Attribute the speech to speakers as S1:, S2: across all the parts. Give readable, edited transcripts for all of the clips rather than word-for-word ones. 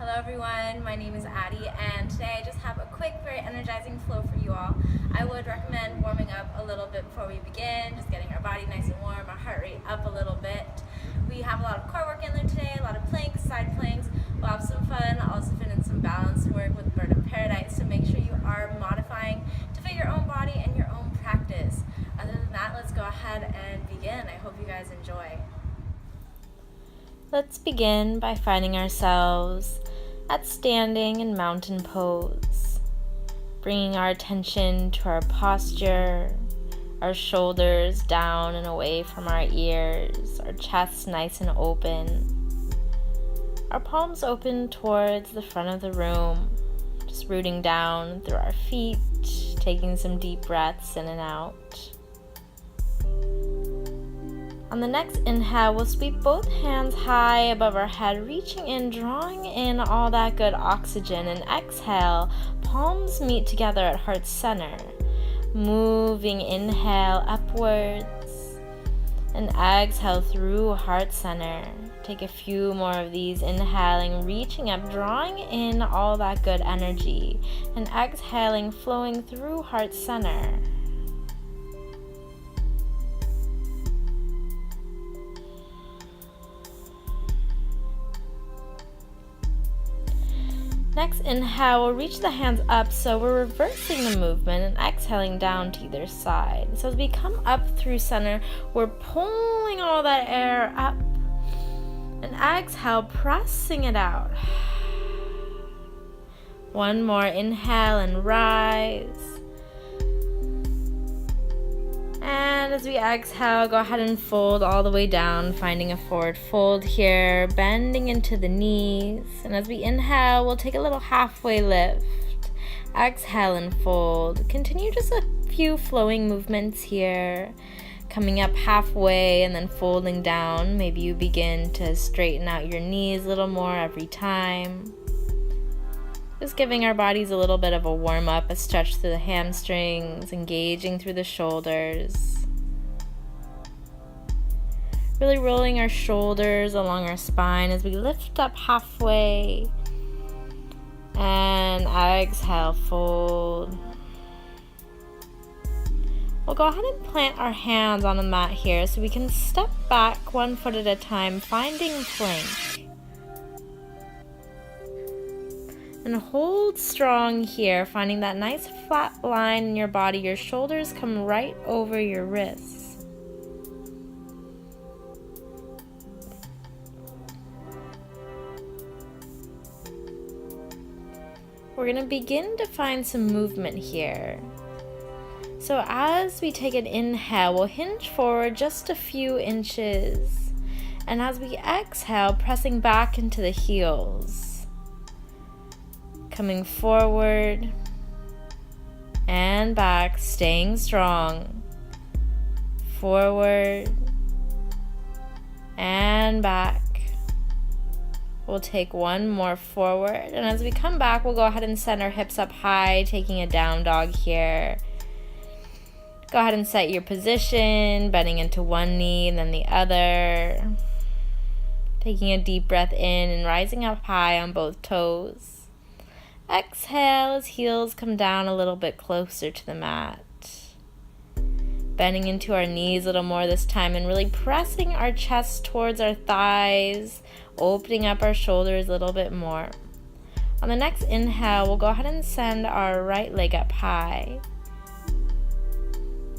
S1: Hello everyone, my name is Adee, and today I just have a quick, very energizing flow for you all. I would recommend warming up a little bit before we begin, just getting our body nice and warm, our heart rate up a little bit. We have a lot of core work in there today, a lot of planks, side planks. We'll have some fun. I'll also fit in some balance work with Bird of Paradise to make sure you are modifying to fit your own body and your own practice. Other than that, let's go ahead and begin. I hope you guys enjoy.
S2: Let's begin by finding ourselves at standing in mountain pose, bringing our attention to our posture, our shoulders down and away from our ears, our chest nice and open, our palms open towards the front of the room, just rooting down through our feet, taking some deep breaths in and out. On the next inhale, we'll sweep both hands high above our head, reaching in, drawing in all that good oxygen. And exhale, palms meet together at heart center. Moving inhale upwards and exhale through heart center. Take a few more of these, inhaling, reaching up, drawing in all that good energy. And exhaling, flowing through heart center. Next inhale, we'll reach the hands up, so we're reversing the movement and exhaling down to either side. So as we come up through center, we're pulling all that air up and exhale, pressing it out. One more inhale and rise. And as we exhale, go ahead and fold all the way down, finding a forward fold here, bending into the knees. And as we inhale, we'll take a little halfway lift. Exhale and fold. Continue just a few flowing movements here, coming up halfway and then folding down. Maybe you begin to straighten out your knees a little more every time. Just giving our bodies a little bit of a warm-up, a stretch through the hamstrings, engaging through the shoulders. Really rolling our shoulders along our spine as we lift up halfway. And exhale, fold. We'll go ahead and plant our hands on the mat here so we can step back 1 foot at a time, finding plank. And hold strong here, finding that nice flat line in your body. Your shoulders come right over your wrists. We're going to begin to find some movement here. So as we take an inhale, we'll hinge forward just a few inches. And as we exhale, pressing back into the heels. Coming forward and back, staying strong. Forward and back. We'll take one more forward, and as we come back, we'll go ahead and send our hips up high, taking a down dog here. Go ahead and set your position, bending into one knee and then the other. Taking a deep breath in and rising up high on both toes. Exhale as heels come down a little bit closer to the mat. Bending into our knees a little more this time and really pressing our chest towards our thighs, opening up our shoulders a little bit more. On the next inhale, we'll go ahead and send our right leg up high.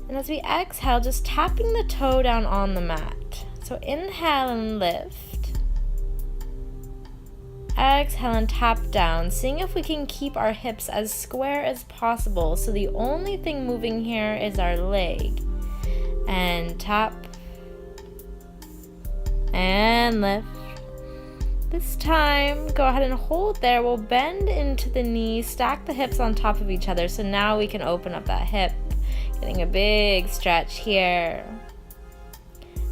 S2: And as we exhale, just tapping the toe down on the mat. So inhale and lift. Exhale and tap down, seeing if we can keep our hips as square as possible. So the only thing moving here is our leg. And tap. And lift. This time, go ahead and hold there. We'll bend into the knee, stack the hips on top of each other. So now we can open up that hip. Getting a big stretch here.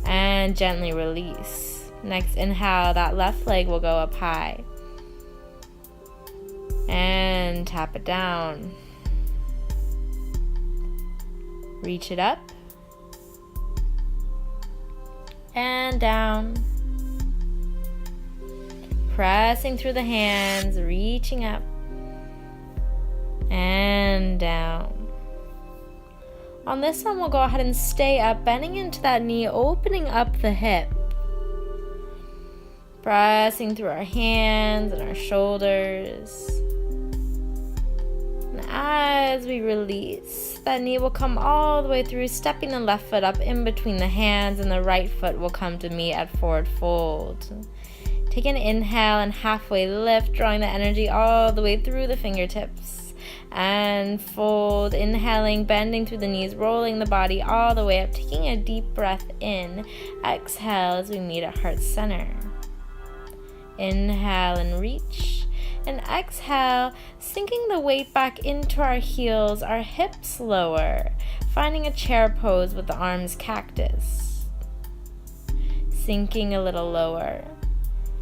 S2: And gently release. Next inhale, that left leg will go up high. And tap it down. Reach it up. And down. Pressing through the hands, reaching up and down. On this one, we'll go ahead and stay up, bending into that knee, opening up the hip. Pressing through our hands and our shoulders. And as we release, that knee will come all the way through, stepping the left foot up in between the hands, and the right foot will come to meet at forward fold. Take an inhale and halfway lift, drawing the energy all the way through the fingertips. And fold, inhaling, bending through the knees, rolling the body all the way up, taking a deep breath in. Exhale as we meet at heart center. Inhale and reach. And exhale, sinking the weight back into our heels, our hips lower, finding a chair pose with the arms cactus. Sinking a little lower.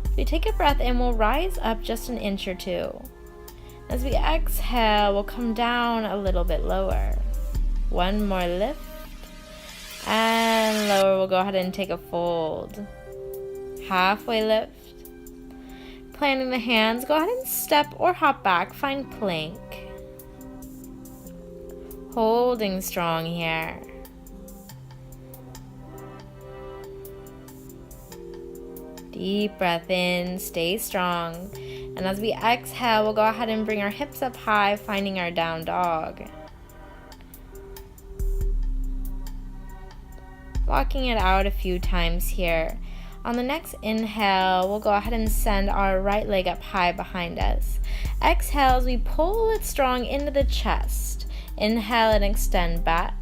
S2: If we take a breath in, we'll rise up just an inch or two. As we exhale, we'll come down a little bit lower. One more lift. And lower, we'll go ahead and take a fold. Halfway lift. Planting the hands, go ahead and step or hop back, find plank. Holding strong here. Deep breath in, stay strong. And as we exhale, we'll go ahead and bring our hips up high, finding our down dog. Walking it out a few times here. On the next inhale, we'll go ahead and send our right leg up high behind us. Exhale as we pull it strong into the chest. Inhale and extend back.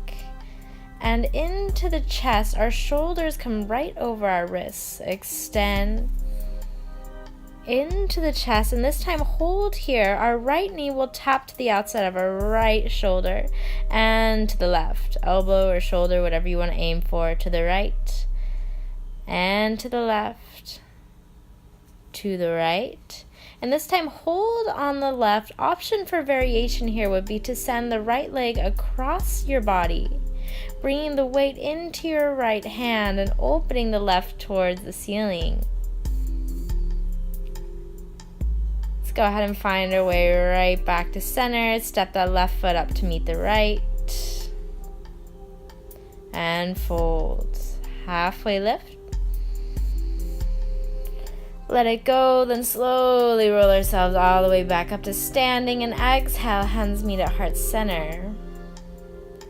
S2: And into the chest, our shoulders come right over our wrists. Extend into the chest, and this time hold here. Our right knee will tap to the outside of our right shoulder and to the left. Elbow or shoulder, whatever you want to aim for, to the right and to the left, to the right. And this time hold on the left. Option for variation here would be to send the right leg across your body, bringing the weight into your right hand and opening the left towards the ceiling. Let's go ahead and find our way right back to center. Step that left foot up to meet the right. And fold. Halfway lift. Let it go, then slowly roll ourselves all the way back up to standing, and exhale, hands meet at heart center.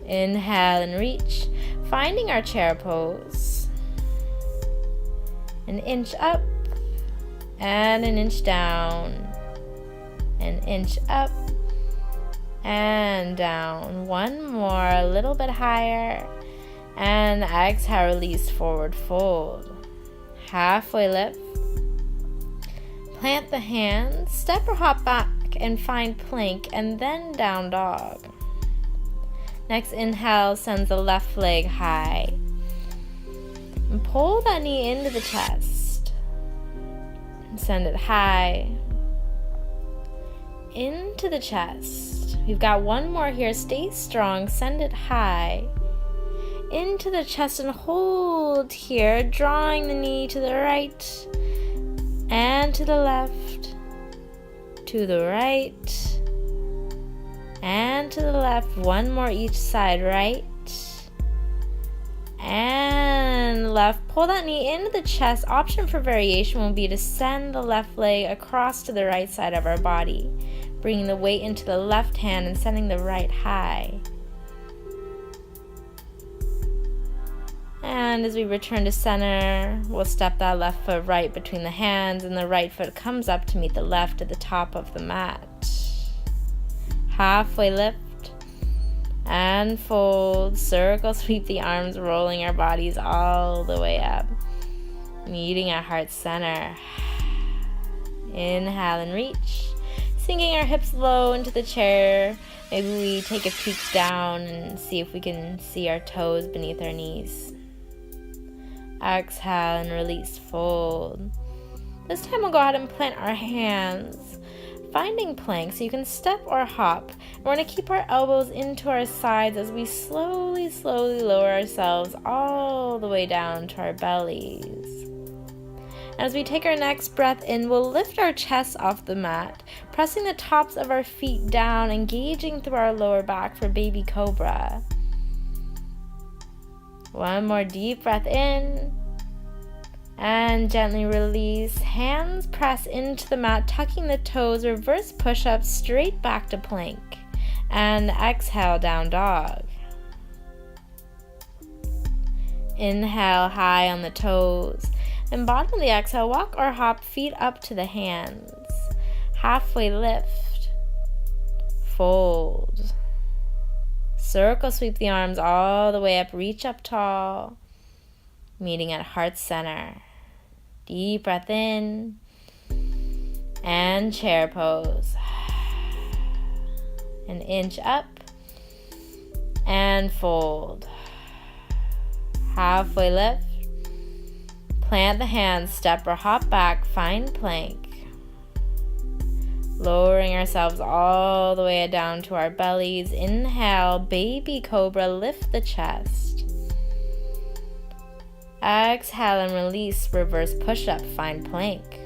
S2: Inhale and reach, finding our chair pose. An inch up and an inch down. An inch up and down. One more, a little bit higher. And exhale, release, forward fold. Halfway lift. Plant the hands, step or hop back and find plank, and then down dog. Next inhale sends the left leg high. And pull that knee into the chest. And send it high. Into the chest. We've got one more here. Stay strong. Send it high. Into the chest and hold here, drawing the knee to the right and to the left, to the right and to the left. One more each side, right and left. Pull that knee into the chest. Option for variation will be to send the left leg across to the right side of our body, bringing the weight into the left hand and sending the right high. And as we return to center, we'll step that left foot right between the hands, and the right foot comes up to meet the left at the top of the mat. Halfway lift and fold. Circle sweep the arms, rolling our bodies all the way up, meeting at heart center. Inhale and reach, sinking our hips low into the chair. Maybe we take a peek down and see if we can see our toes beneath our knees. Exhale and release, fold. This time we'll go ahead and plant our hands, finding plank, so you can step or hop. We're going to keep our elbows into our sides as we slowly lower ourselves all the way down to our bellies. As we take our next breath in, we'll lift our chest off the mat, pressing the tops of our feet down, engaging through our lower back for baby cobra. One more deep breath in, and gently release. Hands press into the mat, tucking the toes, reverse push-up straight back to plank, and exhale, down dog. Inhale high on the toes, and bottom of the exhale, walk or hop feet up to the hands. Halfway lift, fold. Circle sweep the arms all the way up, reach up tall, meeting at heart center. Deep breath in, and chair pose. An inch up, and fold. Halfway lift, plant the hands, step or hop back, find plank. Lowering ourselves all the way down to our bellies. Inhale, baby cobra, lift the chest. Exhale and release, reverse push-up, find plank.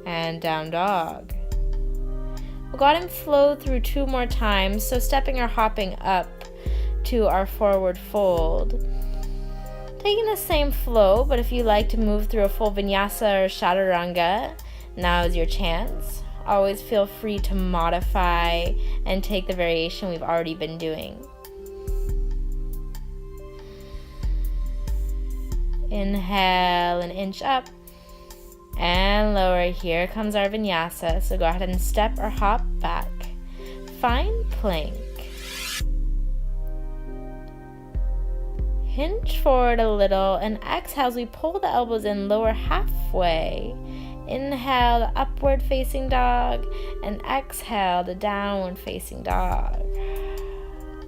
S2: And down dog. We'll go ahead and flow through 2 more times, so stepping or hopping up to our forward fold. Taking the same flow, but if you like to move through a full vinyasa or chaturanga, now is your chance. Always feel free to modify and take the variation we've already been doing. Inhale, an inch up, and lower. Here comes our vinyasa, so go ahead and step or hop back. Find plank. Hinge forward a little, and exhale as we pull the elbows in, lower halfway. Inhale to upward facing dog, and exhale to downward facing dog.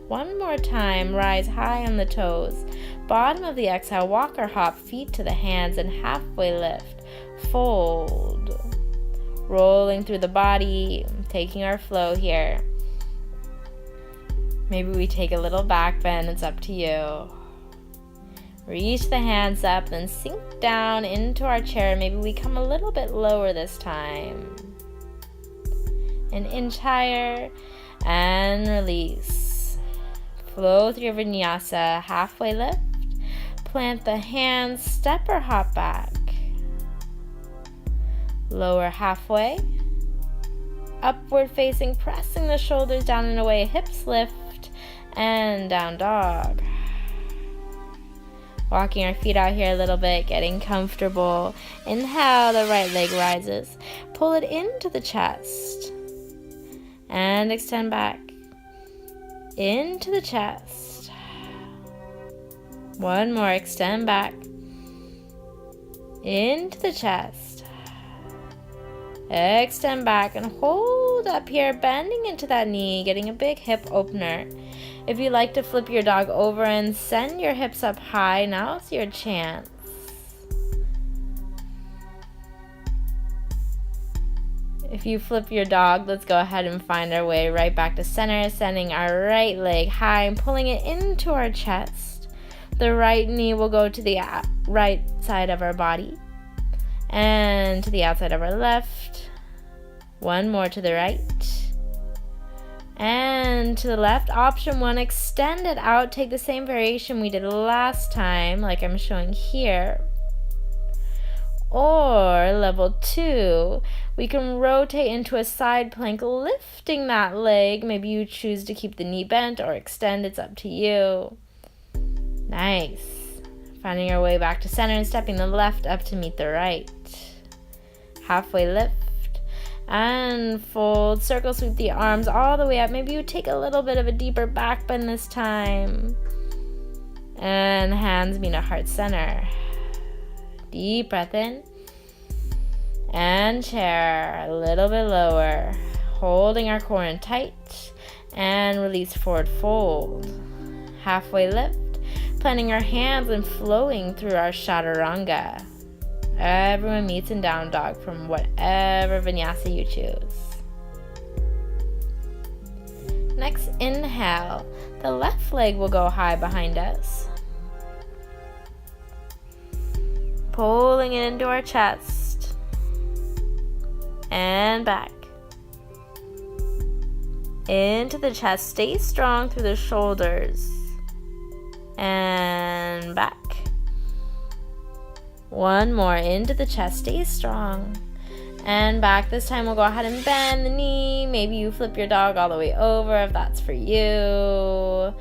S2: One more time, rise high on the toes. Bottom of the exhale, walk or hop, feet to the hands, and halfway lift. Fold. Rolling through the body, taking our flow here. Maybe we take a little back bend, it's up to you. Reach the hands up, then sink down into our chair. Maybe we come a little bit lower this time. An inch higher, and release. Flow through your vinyasa, halfway lift. Plant the hands, step or hop back. Lower halfway. Upward facing, pressing the shoulders down and away, hips lift, and down dog. Walking our feet out here a little bit, getting comfortable. Inhale, the right leg rises. Pull it into the chest. And extend back. Into the chest. One more, extend back. Into the chest. Extend back and hold up here, bending into that knee, getting a big hip opener. If you like to flip your dog over and send your hips up high, now's your chance. If you flip your dog, let's go ahead and find our way right back to center, sending our right leg high and pulling it into our chest. The right knee will go to the right side of our body and to the outside of our left. One more to the right. And to the left. Option 1, extend it out. Take the same variation we did last time, like I'm showing here. Or level 2, we can rotate into a side plank, lifting that leg. Maybe you choose to keep the knee bent or extend, it's up to you. Nice. Finding our way back to center and stepping the left up to meet the right. Halfway lift. And fold, circle sweep the arms all the way up. Maybe you take a little bit of a deeper back bend this time. And hands meet at heart center. Deep breath in. And chair, a little bit lower. Holding our core in tight. And release, forward fold. Halfway lift. Planting our hands and flowing through our chaturanga. Everyone meets in down dog from whatever vinyasa you choose. Next, inhale. The left leg will go high behind us. Pulling it into our chest. And back. Into the chest. Stay strong through the shoulders. And back. One more. Into the chest. Stay strong. And back. This time we'll go ahead and bend the knee. Maybe you flip your dog all the way over if that's for you.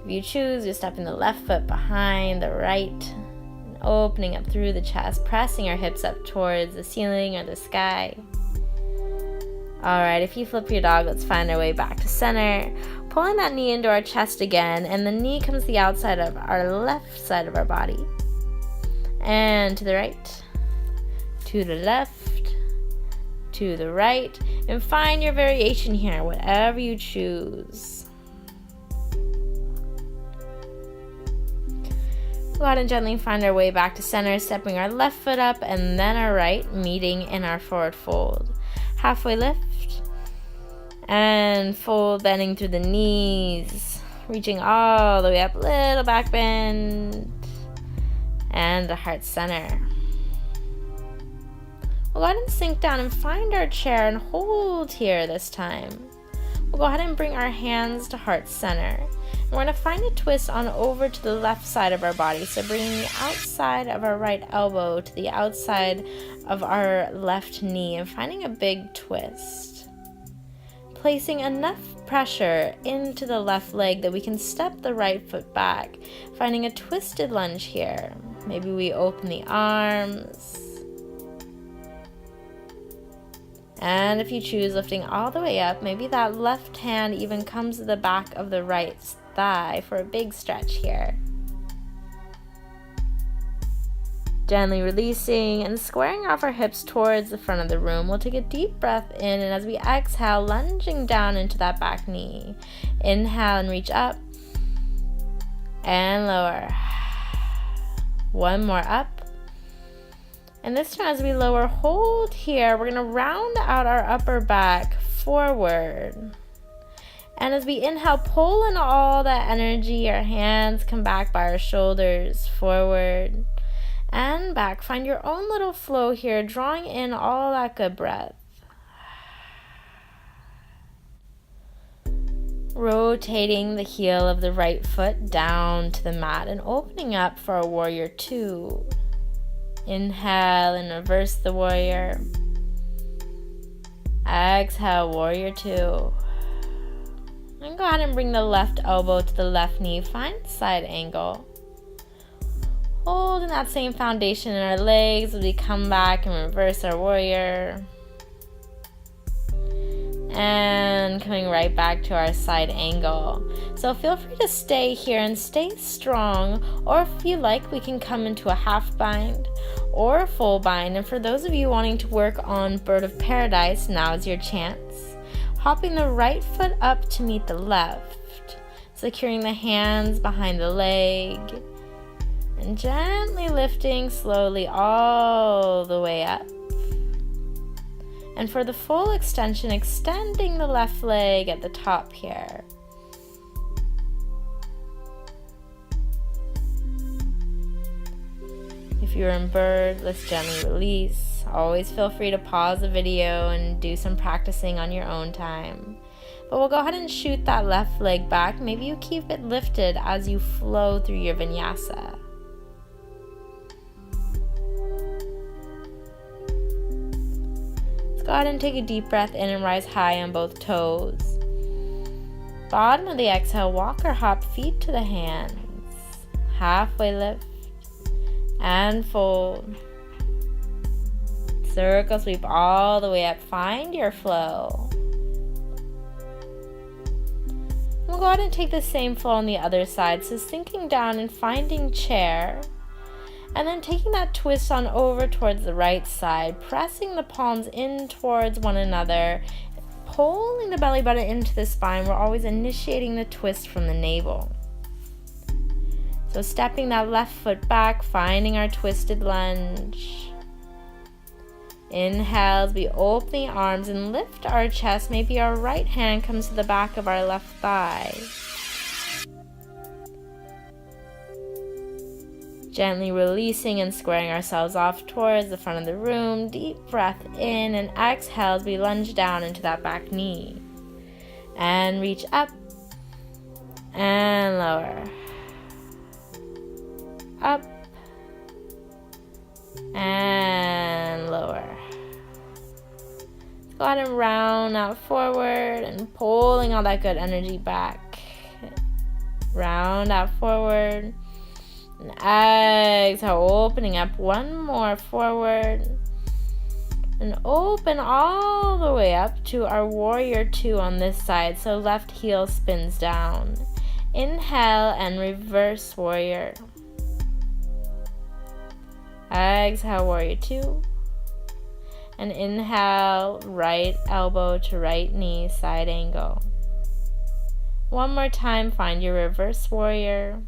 S2: If you choose, you're stepping the left foot behind the right. And opening up through the chest. Pressing our hips up towards the ceiling or the sky. Alright, if you flip your dog, let's find our way back to center. Pulling that knee into our chest again, and the knee comes to the outside of our left side of our body. And to the right, to the left, to the right, and find your variation here, whatever you choose. Go ahead and gently find our way back to center, stepping our left foot up and then our right, meeting in our forward fold. Halfway lift. And fold, bending through the knees, reaching all the way up, little back bend, and the heart center. We'll go ahead and sink down and find our chair and hold here this time. We'll go ahead and bring our hands to heart center. And we're going to find a twist on over to the left side of our body. So bringing the outside of our right elbow to the outside of our left knee and finding a big twist. Placing enough pressure into the left leg that we can step the right foot back. Finding a twisted lunge here. Maybe we open the arms. And if you choose, lifting all the way up, maybe that left hand even comes to the back of the right thigh for a big stretch here. Gently releasing and squaring off our hips towards the front of the room. We'll take a deep breath in, and as we exhale, lunging down into that back knee. Inhale and reach up and lower. One more up. And this time as we lower, hold here. We're going to round out our upper back forward. And as we inhale, pull in all that energy. Our hands come back by our shoulders, forward and back. Find your own little flow here, drawing in all that good breath. Rotating the heel of the right foot down to the mat and opening up for a warrior two. Inhale and reverse the warrior. Exhale, warrior two. And go ahead and bring the left elbow to the left knee. Find side angle. Holding that same foundation in our legs as we come back and reverse our warrior. And coming right back to our side angle. So feel free to stay here and stay strong, or if you like, we can come into a half bind or a full bind. And for those of you wanting to work on Bird of Paradise, now is your chance. Hopping the right foot up to meet the left, securing the hands behind the leg, and gently lifting slowly all the way up. And for the full extension, extending the left leg at the top here. If you're in bird, let's gently release. Always feel free to pause the video and do some practicing on your own time. But we'll go ahead and shoot that left leg back. Maybe you keep it lifted as you flow through your vinyasa. Go ahead and take a deep breath in and rise high on both toes. Bottom of the exhale, walk or hop feet to the hands. Halfway lift and fold. Circle sweep all the way up. Find your flow. We'll go ahead and take the same flow on the other side. So sinking down and finding chair. And then taking that twist on over towards the right side, pressing the palms in towards one another, pulling the belly button into the spine. We're always initiating the twist from the navel. So stepping that left foot back, finding our twisted lunge. Inhale as we open the arms and lift our chest. Maybe our right hand comes to the back of our left thigh. Gently releasing and squaring ourselves off towards the front of the room. Deep breath in and exhale as we lunge down into that back knee. And reach up and lower. Up and lower. Go ahead and round out forward and pulling all that good energy back. Round out forward. And exhale, opening up one more forward. And open all the way up to our warrior 2 on this side. So left heel spins down. Inhale and reverse warrior. Exhale, warrior 2. And inhale, right elbow to right knee, side angle. One more time, find your reverse warrior.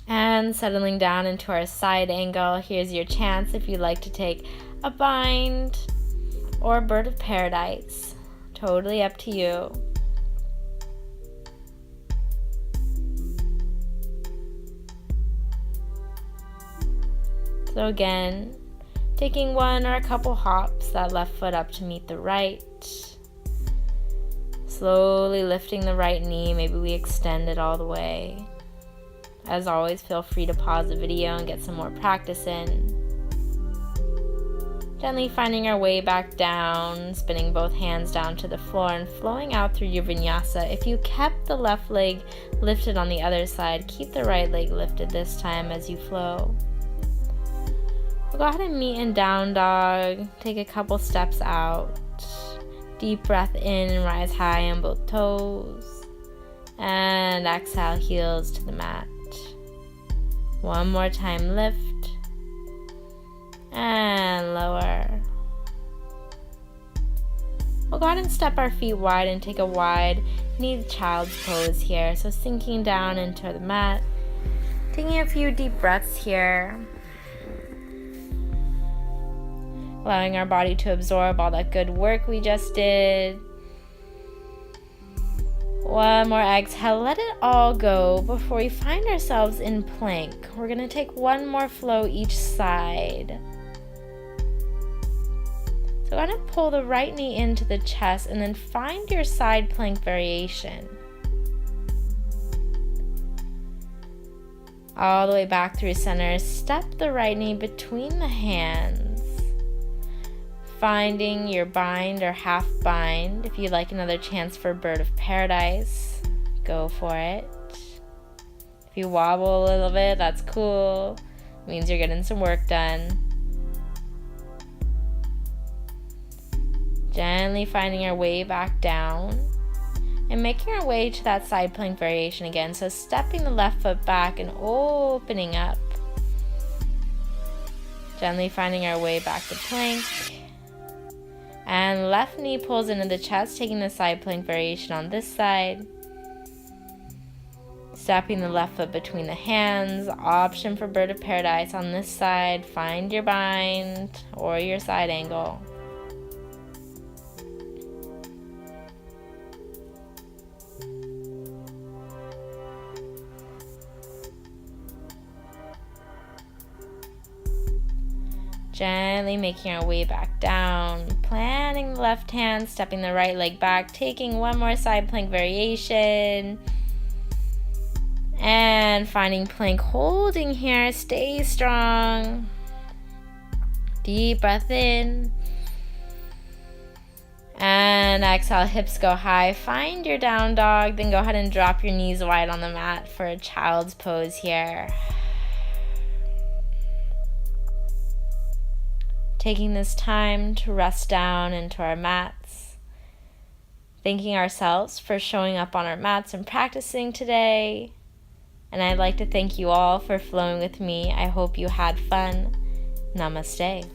S2: And settling down into our side angle, here's your chance if you'd like to take a bind or a bird of paradise. Totally up to you. So again, taking one or a couple hops, that left foot up to meet the right. Slowly lifting the right knee, maybe we extend it all the way. As always, feel free to pause the video and get some more practice in. Gently finding our way back down, spinning both hands down to the floor and flowing out through your vinyasa. If you kept the left leg lifted on the other side, keep the right leg lifted this time as you flow. We'll go ahead and meet in down dog. Take a couple steps out. Deep breath in and rise high on both toes. And exhale, heels to the mat. One more time, lift. And lower. We'll go ahead and step our feet wide and take a wide knee child's pose here. So sinking down into the mat. Taking a few deep breaths here. Allowing our body to absorb all that good work we just did. One more exhale, let it all go before we find ourselves in plank. We're going to take one more flow each side. So I'm going to pull the right knee into the chest and then find your side plank variation. All the way back through center, step the right knee between the hands. Finding your bind or half bind. If you'd like another chance for bird of paradise, go for it. If you wobble a little bit, that's cool. It means you're getting some work done. Gently finding our way back down and making our way to that side plank variation again. So stepping the left foot back and opening up. Gently finding our way back to plank. And left knee pulls into the chest, taking the side plank variation on this side. Stepping the left foot between the hands. Option for bird of paradise on this side. Find your bind or your side angle. Gently making our way back down, planting the left hand, stepping the right leg back, taking one more side plank variation, and finding plank, holding here, stay strong. Deep breath in, and exhale, hips go high, find your down dog, then go ahead and drop your knees wide on the mat for a child's pose here. Taking this time to rest down into our mats. Thanking ourselves for showing up on our mats and practicing today. And I'd like to thank you all for flowing with me. I hope you had fun. Namaste.